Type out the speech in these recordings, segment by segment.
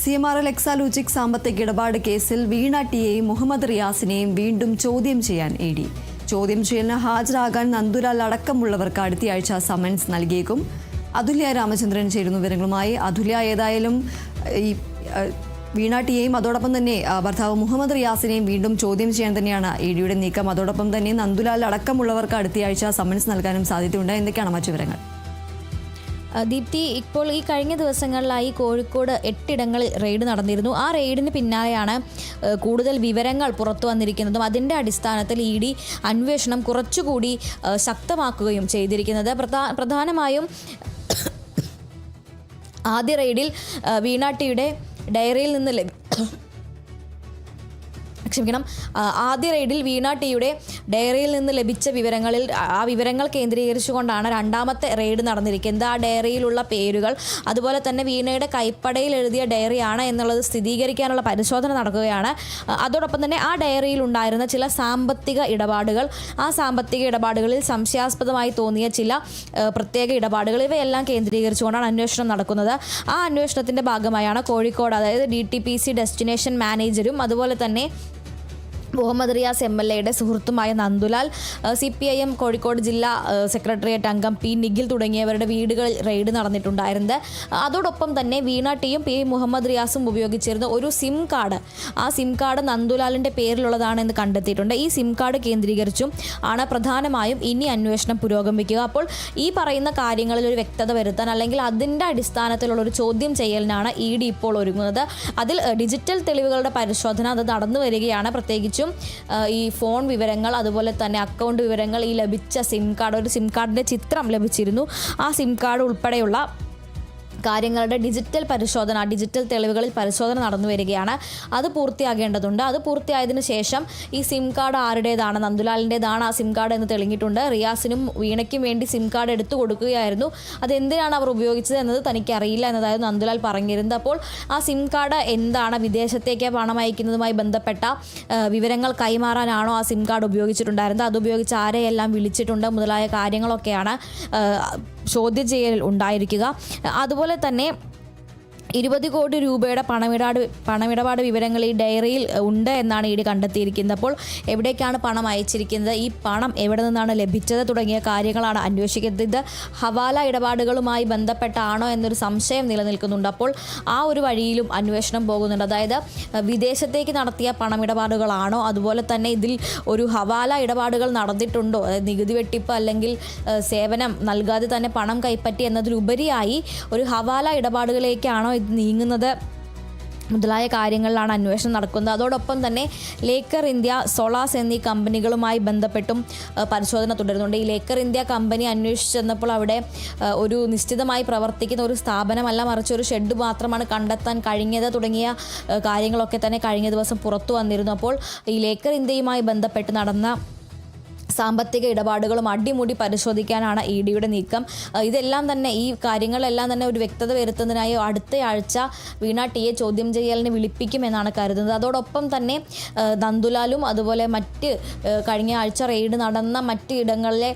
CMRL Exalogic സാമ്പത്തിക ഇടപാട് കേസിൽ വീണ ടിയെയും മുഹമ്മദ് റിയാസിനെയും വീണ്ടും ചോദ്യം ചെയ്യാൻ ED. ചോദ്യം ചെയ്യലിന് ഹാജരാകാൻ നന്ദുലാൽ അടക്കമുള്ളവർക്ക് അടുത്തയാഴ്ച സമൻസ് നൽകിയേക്കും. അതുല്യ രാമചന്ദ്രൻ ചേരുന്നു വിവരങ്ങളുമായി. അതുല്യ, ഏതായാലും ഈ വീണ ടിയെയും അതോടൊപ്പം തന്നെ ഭർത്താവ് മുഹമ്മദ് റിയാസിനെയും വീണ്ടും ചോദ്യം ചെയ്യാൻ തന്നെയാണ് EDയുടെ നീക്കം. അതോടൊപ്പം തന്നെ നന്ദുലാൽ അടക്കമുള്ളവർക്ക് അടുത്തയാഴ്ച സമൻസ് നൽകാനും സാധ്യതയുണ്ട്. എന്തൊക്കെയാണ് മറ്റു വിവരങ്ങൾ? ദീപ്തി, ഇപ്പോൾ ഈ കഴിഞ്ഞ ദിവസങ്ങളിലായി കോഴിക്കോട് 8 ഇടങ്ങളിൽ റെയ്ഡ് നടന്നിരുന്നു. ആ റെയ്ഡിന് പിന്നാലെയാണ് കൂടുതൽ വിവരങ്ങൾ പുറത്തു വന്നിരിക്കുന്നതും അതിൻ്റെ അടിസ്ഥാനത്തിൽ ED അന്വേഷണം കുറച്ചുകൂടി ശക്തമാക്കുകയും ചെയ്തിരിക്കുന്നത്. പ്രധാനമായും ആദ്യ റെയ്ഡിൽ വീണ ടിയുടെ ഡയറിയിൽ നിന്ന് ആദ്യ റെയ്ഡിൽ വീണ ടിയുടെ ഡയറിയിൽ നിന്ന് ലഭിച്ച വിവരങ്ങളിൽ ആ വിവരങ്ങൾ കേന്ദ്രീകരിച്ചുകൊണ്ടാണ് രണ്ടാമത്തെ റെയ്ഡ് നടന്നിരിക്കുന്നത്. ആ ഡയറിയിലുള്ള പേരുകൾ, അതുപോലെ തന്നെ വീണയുടെ കൈപ്പടയിൽ എഴുതിയ ഡയറിയാണ് എന്നുള്ളത് സ്ഥിരീകരിക്കാനുള്ള പരിശോധന നടക്കുകയാണ്. അതോടൊപ്പം തന്നെ ആ ഡയറിയിൽ ഉണ്ടായിരുന്ന ചില സാമ്പത്തിക ഇടപാടുകൾ, ആ സാമ്പത്തിക ഇടപാടുകളിൽ സംശയാസ്പദമായി തോന്നിയ ചില പ്രത്യേക ഇടപാടുകൾ, ഇവയെല്ലാം കേന്ദ്രീകരിച്ചുകൊണ്ടാണ് അന്വേഷണം നടക്കുന്നത്. ആ അന്വേഷണത്തിൻ്റെ ഭാഗമായാണ് കോഴിക്കോട്, അതായത് DTPC ഡെസ്റ്റിനേഷൻ മാനേജരും അതുപോലെ തന്നെ മുഹമ്മദ് റിയാസ് MLAയുടെ സുഹൃത്തുമായ നന്ദുലാൽ, CPIM കോഴിക്കോട് ജില്ലാ സെക്രട്ടേറിയറ്റ് അംഗം P. നിഖിൽ തുടങ്ങിയവരുടെ വീടുകളിൽ റെയ്ഡ് നടന്നിട്ടുണ്ടായിരുന്നത്. അതോടൊപ്പം തന്നെ വീണ ടിയും P. മുഹമ്മദ് റിയാസും ഉപയോഗിച്ചിരുന്ന ഒരു സിം കാർഡ്, ആ സിം കാർഡ് നന്ദുലാലിൻ്റെ പേരിലുള്ളതാണെന്ന് കണ്ടെത്തിയിട്ടുണ്ട്. ഈ സിം കാർഡ് കേന്ദ്രീകരിച്ചും ആണ് പ്രധാനമായും ഇനി അന്വേഷണം പുരോഗമിക്കുക. അപ്പോൾ ഈ പറയുന്ന കാര്യങ്ങളിൽ ഒരു വ്യക്തത വരുത്താൻ, അല്ലെങ്കിൽ അതിൻ്റെ അടിസ്ഥാനത്തിലുള്ള ഒരു ചോദ്യം ചെയ്യലിനാണ് ED ഇപ്പോൾ ഒരുങ്ങുന്നത്. അതിൽ ഡിജിറ്റൽ തെളിവുകളുടെ പരിശോധന അത് നടന്നു വരികയാണ്. പ്രത്യേകിച്ചും ഈ ഫോൺ വിവരങ്ങൾ, അതുപോലെ തന്നെ അക്കൗണ്ട് വിവരങ്ങൾ, ഈ ലഭിച്ച സിം കാർഡ്, ഒരു സിം കാർഡിൻ്റെ ചിത്രം ലഭിച്ചിരുന്നു. ആ സിം കാർഡ് ഉൾപ്പെടെയുള്ള കാര്യങ്ങളുടെ ഡിജിറ്റൽ പരിശോധന, ഡിജിറ്റൽ തെളിവുകളിൽ പരിശോധന നടന്നു വരികയാണ്. അത് പൂർത്തിയാകേണ്ടതുണ്ട്. അത് പൂർത്തിയായതിനു ശേഷം ഈ സിം കാർഡ് ആരുടേതാണ്, നന്ദുലാലിൻ്റെതാണ് ആ സിം കാർഡ് എന്ന് തെളിഞ്ഞിട്ടുണ്ട്. റിയാസിനും വീണയ്ക്കും വേണ്ടി സിം കാർഡ് എടുത്തു കൊടുക്കുകയായിരുന്നു. അതെന്തിനാണ് അവർ ഉപയോഗിച്ചത് എന്നത് തനിക്കറിയില്ല എന്നതായിരുന്നു നന്ദുലാൽ പറഞ്ഞിരുന്നത്. അപ്പോൾ ആ സിം കാർഡ് എന്താണ്, വിദേശത്തേക്ക് പണം അയക്കുന്നതുമായി ബന്ധപ്പെട്ട വിവരങ്ങൾ കൈമാറാനാണോ ആ സിം കാർഡ് ഉപയോഗിച്ചിട്ടുണ്ടായിരുന്നത്, അതുപയോഗിച്ച് ആരെയെല്ലാം വിളിച്ചിട്ടുണ്ട് മുതലായ കാര്യങ്ങളൊക്കെയാണ് ചോദ്യം ചെയ്യൽ ഉണ്ടായിരിക്കുക. അതുപോലെ തന്നെ 20 കോടി രൂപയുടെ പണമിടപാട് വിവരങ്ങൾ ഈ ഡയറിയിൽ ഉണ്ട് എന്നാണ് ED കണ്ടെത്തിയിരിക്കുന്നത്. അപ്പോൾ എവിടേക്കാണ് പണം അയച്ചിരിക്കുന്നത്, ഈ പണം എവിടെ നിന്നാണ് ലഭിച്ചത് തുടങ്ങിയ കാര്യങ്ങളാണ് അന്വേഷിക്കുന്നത്. ഇത് ഹവാല ഇടപാടുകളുമായി ബന്ധപ്പെട്ടാണോ എന്നൊരു സംശയം നിലനിൽക്കുന്നുണ്ട്. അപ്പോൾ ആ ഒരു വഴിയിലും അന്വേഷണം പോകുന്നുണ്ട്. അതായത് വിദേശത്തേക്ക് നടത്തിയ പണമിടപാടുകളാണോ, അതുപോലെ തന്നെ ഇതിൽ ഒരു ഹവാല ഇടപാടുകൾ നടന്നിട്ടുണ്ടോ, അതായത് നികുതി വെട്ടിപ്പ് അല്ലെങ്കിൽ സേവനം നൽകാതെ തന്നെ പണം കൈപ്പറ്റി എന്നതിലുപരിയായി ഒരു ഹവാല ഇടപാടുകളിലേക്കാണോ നീങ്ങുന്നത് മുതലായ കാര്യങ്ങളിലാണ് അന്വേഷണം നടക്കുന്നത്. അതോടൊപ്പം തന്നെ ലേക്കർ ഇന്ത്യ, സോളാസ് എന്നീ കമ്പനികളുമായി ബന്ധപ്പെട്ടും പരിശോധന തുടരുന്നുണ്ട്. ഈ ലേക്കർ ഇന്ത്യ കമ്പനി അന്വേഷിച്ച് ചെന്നപ്പോൾ അവിടെ ഒരു നിശ്ചിതമായി പ്രവർത്തിക്കുന്ന ഒരു സ്ഥാപനമല്ല, മറിച്ച് ഒരു ഷെഡ് മാത്രമാണ് കണ്ടെത്താൻ കഴിഞ്ഞത് തുടങ്ങിയ കാര്യങ്ങളൊക്കെ തന്നെ കഴിഞ്ഞ ദിവസം പുറത്തു വന്നിരുന്നു. അപ്പോൾ ഈ ലേക്കർ ഇന്ത്യയുമായി ബന്ധപ്പെട്ട് നടന്ന സാമ്പത്തിക ഇടപാടുകളും അടിമുടി പരിശോധിക്കാനാണ് EDയുടെ നീക്കം. ഇതെല്ലാം തന്നെ, ഈ കാര്യങ്ങളെല്ലാം തന്നെ ഒരു വ്യക്തത വരുത്തുന്നതിനായി അടുത്തയാഴ്ച വീണ ടിയെ ചോദ്യം ചെയ്യലിന് വിളിപ്പിക്കുമെന്നാണ് കരുതുന്നത്. അതോടൊപ്പം തന്നെ നന്ദുലാലും അതുപോലെ മറ്റ് കഴിഞ്ഞ ആഴ്ച റെയ്ഡ് നടന്ന മറ്റ് ഇടങ്ങളിലെ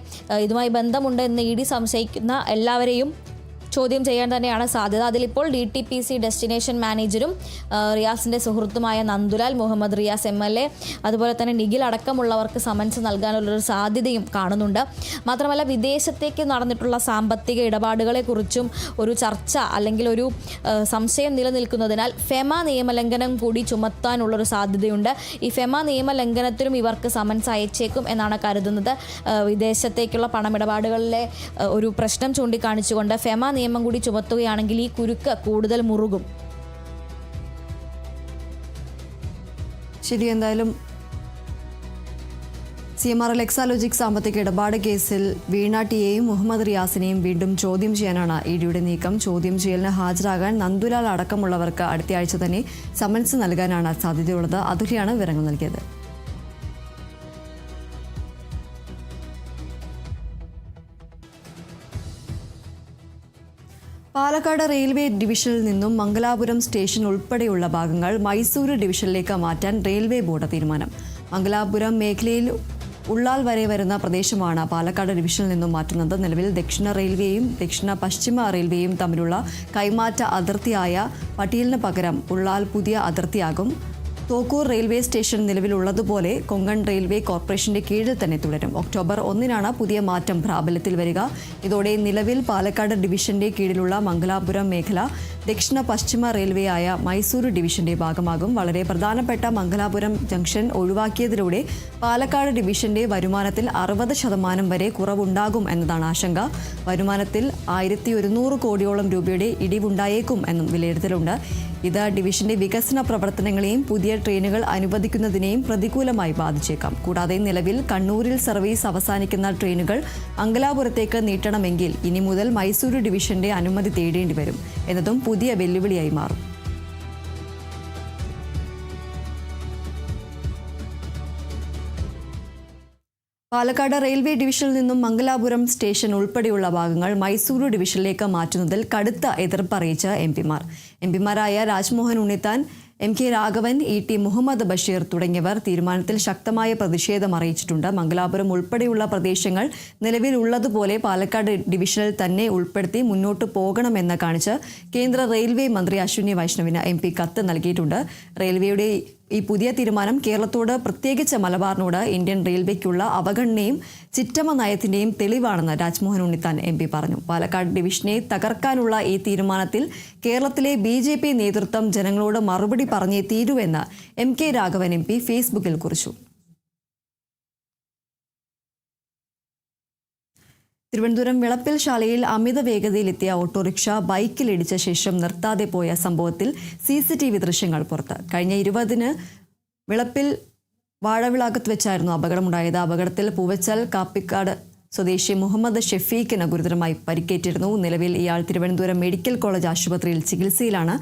ഇതുമായി ബന്ധമുണ്ട് എന്ന് ED സംശയിക്കുന്ന എല്ലാവരെയും ചോദ്യം ചെയ്യാൻ തന്നെയാണ് സാധ്യത. അതിലിപ്പോൾ DTPC ഡെസ്റ്റിനേഷൻ മാനേജരും റിയാസിൻ്റെ സുഹൃത്തുമായ നന്ദുലാൽ, മുഹമ്മദ് റിയാസ് MLA, അതുപോലെ തന്നെ നിഖിൽ അടക്കമുള്ളവർക്ക് സമൻസ് നൽകാനുള്ളൊരു സാധ്യതയും കാണുന്നുണ്ട്. മാത്രമല്ല, വിദേശത്തേക്ക് നടന്നിട്ടുള്ള സാമ്പത്തിക ഇടപാടുകളെക്കുറിച്ചും ഒരു ചർച്ച അല്ലെങ്കിൽ ഒരു സംശയം നിലനിൽക്കുന്നതിനാൽ FEMA നിയമലംഘനം കൂടി ചുമത്താനുള്ളൊരു സാധ്യതയുണ്ട്. ഈ FEMA നിയമലംഘനത്തിലും ഇവർക്ക് സമൻസ് അയച്ചേക്കും എന്നാണ് കരുതുന്നത്. വിദേശത്തേക്കുള്ള പണമിടപാടുകളിലെ ഒരു പ്രശ്നം ചൂണ്ടിക്കാണിച്ചുകൊണ്ട് FEMA നിയമം കൂടി ചുമത്തുകയാണെങ്കിൽ ഈ കുരുക്ക് കൂടുതൽ മുറുകും. ശരി, എന്തായാലും CMRL എക്സാലോജിക് സാമ്പത്തിക ഇടപാട് കേസിൽ വീണ ടിയെയും മുഹമ്മദ് റിയാസിനെയും വീണ്ടും ചോദ്യം ചെയ്യാനാണ് EDയുടെ നീക്കം. ചോദ്യം ചെയ്യലിന് ഹാജരാകാൻ നന്ദുലാൽ അടക്കമുള്ളവർക്ക് അടുത്തയാഴ്ച തന്നെ സമൻസ് നൽകാനാണ് സാധ്യതയുള്ളത്. അതുല്യാണ് വിവരങ്ങൾ നൽകിയത്. പാലക്കാട് റെയിൽവേ ഡിവിഷനിൽ നിന്നും മംഗലാപുരം സ്റ്റേഷൻ ഉൾപ്പെടെയുള്ള ഭാഗങ്ങൾ മൈസൂരു ഡിവിഷനിലേക്ക് മാറ്റാൻ റെയിൽവേ ബോർഡ് തീരുമാനം. മംഗലാപുരം മേഖലയിൽ ഉള്ളാൽ വരെ വരുന്ന പ്രദേശമാണ് പാലക്കാട് ഡിവിഷനിൽ നിന്നും മാറ്റുന്നത്. നിലവിൽ ദക്ഷിണ റെയിൽവേയും ദക്ഷിണ പശ്ചിമ റെയിൽവേയും തമ്മിലുള്ള കൈമാറ്റ അതിർത്തിയായ പട്ടീലിന് പകരം ഉള്ളാൽ പുതിയ അതിർത്തിയാകും. തോക്കൂർ റെയിൽവേ സ്റ്റേഷൻ നിലവിലുള്ളതുപോലെ കൊങ്കൺ റെയിൽവേ കോർപ്പറേഷന്റെ കീഴിൽ തന്നെ തുടരും. ഒക്ടോബർ 1 പുതിയ മാറ്റം പ്രാബല്യത്തിൽ വരിക. ഇതോടെ നിലവിൽ പാലക്കാട് ഡിവിഷന്റെ കീഴിലുള്ള മംഗലാപുരം മേഖല ദക്ഷിണ പശ്ചിമ റെയിൽവേ ആയ മൈസൂരു ഡിവിഷന്റെ ഭാഗമാകും. വളരെ പ്രധാനപ്പെട്ട മംഗലാപുരം ജംഗ്ഷൻ ഒഴിവാക്കിയതിലൂടെ പാലക്കാട് ഡിവിഷന്റെ വരുമാനത്തിൽ 60% വരെ കുറവുണ്ടാകും എന്നതാണ് ആശങ്ക. വരുമാനത്തിൽ 1100 കോടിയോളം രൂപയുടെ ഇടിവുണ്ടായേക്കും എന്നും വിലയിരുത്തലുണ്ട്. ഇത് ഡിവിഷന്റെ വികസന പ്രവർത്തനങ്ങളെയും പുതിയ ട്രെയിനുകൾ അനുവദിക്കുന്നതിനെയും പ്രതികൂലമായി ബാധിച്ചേക്കാം. കൂടാതെ നിലവിൽ കണ്ണൂരിൽ സർവീസ് അവസാനിക്കുന്ന ട്രെയിനുകൾ മംഗലാപുരത്തേക്ക് നീട്ടണമെങ്കിൽ ഇനി മുതൽ മൈസൂരു ഡിവിഷന്റെ അനുമതി തേടേണ്ടി വരും എന്നതും പുതിയ വെല്ലുവിളിയായി മാറും. പാലക്കാട് റെയിൽവേ ഡിവിഷനിൽ നിന്നും മംഗലാപുരം സ്റ്റേഷൻ ഉൾപ്പെടെയുള്ള ഭാഗങ്ങൾ മൈസൂരു ഡിവിഷനിലേക്ക് മാറ്റുന്നതിൽ കടുത്ത എതിർപ്പ് അറിയിച്ച എംപിമാരായ രാജ്മോഹൻ ഉണ്ണിത്താൻ, MK രാഘവൻ, ET മുഹമ്മദ് ബഷീർ തുടങ്ങിയവർ തീരുമാനത്തിൽ ശക്തമായ പ്രതിഷേധം അറിയിച്ചിട്ടുണ്ട്. മംഗലാപുരം ഉൾപ്പെടെയുള്ള പ്രദേശങ്ങൾ നിലവിലുള്ളതുപോലെ പാലക്കാട് ഡിവിഷനിൽ തന്നെ ഉൾപ്പെടുത്തി മുന്നോട്ട് പോകണമെന്ന് കാണിച്ച് കേന്ദ്ര റെയിൽവേ മന്ത്രി അശ്വിനി വൈഷ്ണവിന് MP കത്ത് നൽകിയിട്ടുണ്ട്. റെയിൽവേയുടെ ഈ പുതിയ തീരുമാനം കേരളത്തോട്, പ്രത്യേകിച്ച് മലബാറിനോട് ഇന്ത്യൻ റെയിൽവേക്കുള്ള അവഗണനയും ചിറ്റമ്മ നയത്തിന്റെയും തെളിവാണെന്ന് രാജ്മോഹൻ ഉണ്ണിത്താൻ MP പറഞ്ഞു. പാലക്കാട് ഡിവിഷനെ തകർക്കാനുള്ള ഈ തീരുമാനത്തിൽ കേരളത്തിലെ BJP നേതൃത്വം ജനങ്ങളോട് മറുപടി പറഞ്ഞേ തീരുവെന്ന് MK രാഘവൻ MP ഫേസ്ബുക്കിൽ കുറിച്ചു. തിരുവനന്തപുരം വിളപ്പിൽ ശാലയിൽ അമിത വേഗതയിലെത്തിയ ഓട്ടോറിക്ഷ ബൈക്കിലിടിച്ച ശേഷം നിർത്താതെ പോയ സംഭവത്തിൽ CCTV ദൃശ്യങ്ങൾ പുറത്ത്. കഴിഞ്ഞ 20-ന് വിളപ്പിൽ വാഴവിളാകത്ത് വെച്ചായിരുന്നു അപകടമുണ്ടായത്. അപകടത്തിൽ പൂവച്ചൽ കാപ്പിക്കാട് സ്വദേശി മുഹമ്മദ് ഷെഫീഖിന് ഗുരുതരമായി പരിക്കേറ്റിരുന്നു. നിലവിൽ ഇയാൾ തിരുവനന്തപുരം മെഡിക്കൽ കോളേജ് ആശുപത്രിയിൽ ചികിത്സയിലാണ്.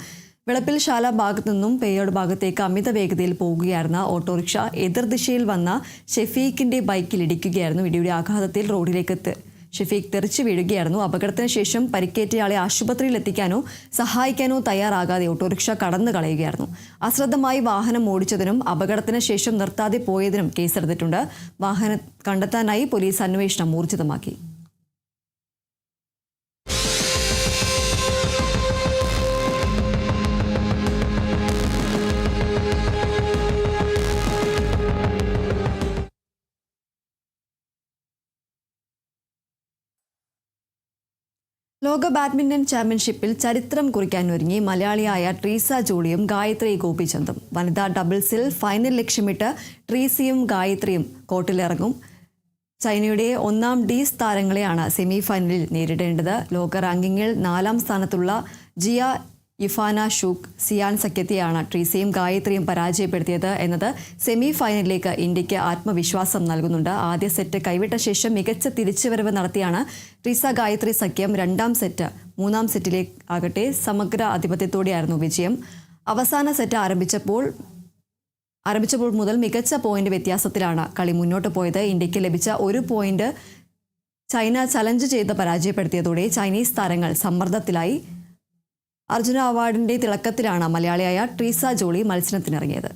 വിളപ്പിൽ ശാല ഭാഗത്തു നിന്നും പേയോട് ഭാഗത്തേക്ക് അമിത വേഗതയിൽ പോകുകയായിരുന്ന ഓട്ടോറിക്ഷ എതിർദിശയിൽ വന്ന ഷെഫീഖിന്റെ ബൈക്കിൽ ഇടിക്കുകയായിരുന്നു. ഇടിയുടെ ആഘാതത്തിൽ റോഡിലേക്ക് ഷെഫീഖ് തെറിച്ചു വീഴുകയായിരുന്നു. അപകടത്തിന് ശേഷം പരിക്കേറ്റയാളെ ആശുപത്രിയിൽ എത്തിക്കാനോ സഹായിക്കാനോ തയ്യാറാകാതെ ഓട്ടോറിക്ഷ കടന്നു കളയുകയായിരുന്നു. അശ്രദ്ധമായി വാഹനം ഓടിച്ചതിനും അപകടത്തിന് ശേഷം നിർത്താതെ പോയതിനും കേസെടുത്തിട്ടുണ്ട്. വാഹനം കണ്ടെത്താനായി പോലീസ് അന്വേഷണം ഊർജിതമാക്കി. ലോക ബാഡ്മിന്റൺ ചാമ്പ്യൻഷിപ്പിൽ ചരിത്രം കുറിക്കാനൊരുങ്ങി മലയാളിയായ ട്രീസ ജോളിയും ഗായത്രി ഗോപിചന്ദും. വനിതാ ഡബിൾസിൽ ഫൈനൽ ലക്ഷ്യമിട്ട് ട്രീസയും ഗായത്രിയും കോർട്ടിലിറങ്ങും. ചൈനയുടെ 1ാം ഡീസ് താരങ്ങളെയാണ് സെമി ഫൈനലിൽ നേരിടേണ്ടത്. ലോക റാങ്കിങ്ങിൽ 4ാം സ്ഥാനത്തുള്ള ജിയ ഇഫാന ഷൂക്ക് സിയാൻ സഖ്യത്തെയാണ് ട്രീസയും ഗായത്രിയും പരാജയപ്പെടുത്തിയത് എന്നത് സെമി ഫൈനലിലേക്ക് ഇന്ത്യക്ക് ആത്മവിശ്വാസം നൽകുന്നുണ്ട്. ആദ്യ സെറ്റ് കൈവിട്ട ശേഷം മികച്ച തിരിച്ചുവരവ് നടത്തിയാണ് ട്രീസ ഗായത്രി സഖ്യം 2ാം സെറ്റ് 3ാം സെറ്റിലേക്കാകട്ടെ സമഗ്ര ആധിപത്യത്തോടെയായിരുന്നു വിജയം. അവസാന സെറ്റ് ആരംഭിച്ചപ്പോൾ മുതൽ മികച്ച പോയിന്റ് വ്യത്യാസത്തിലാണ് കളി മുന്നോട്ട് പോയത്. ഇന്ത്യക്ക് ലഭിച്ച 1 പോയിന്റ് ചൈന ചലഞ്ച് ചെയ്ത് പരാജയപ്പെടുത്തിയതോടെ ചൈനീസ് താരങ്ങൾ സമ്മർദ്ദത്തിലായി. അർജുന അവാർഡിന്റെ തിളക്കത്തിലാണ് മലയാളിയായ ട്രീസ ജോളി മത്സരത്തിനിറങ്ങിയത്.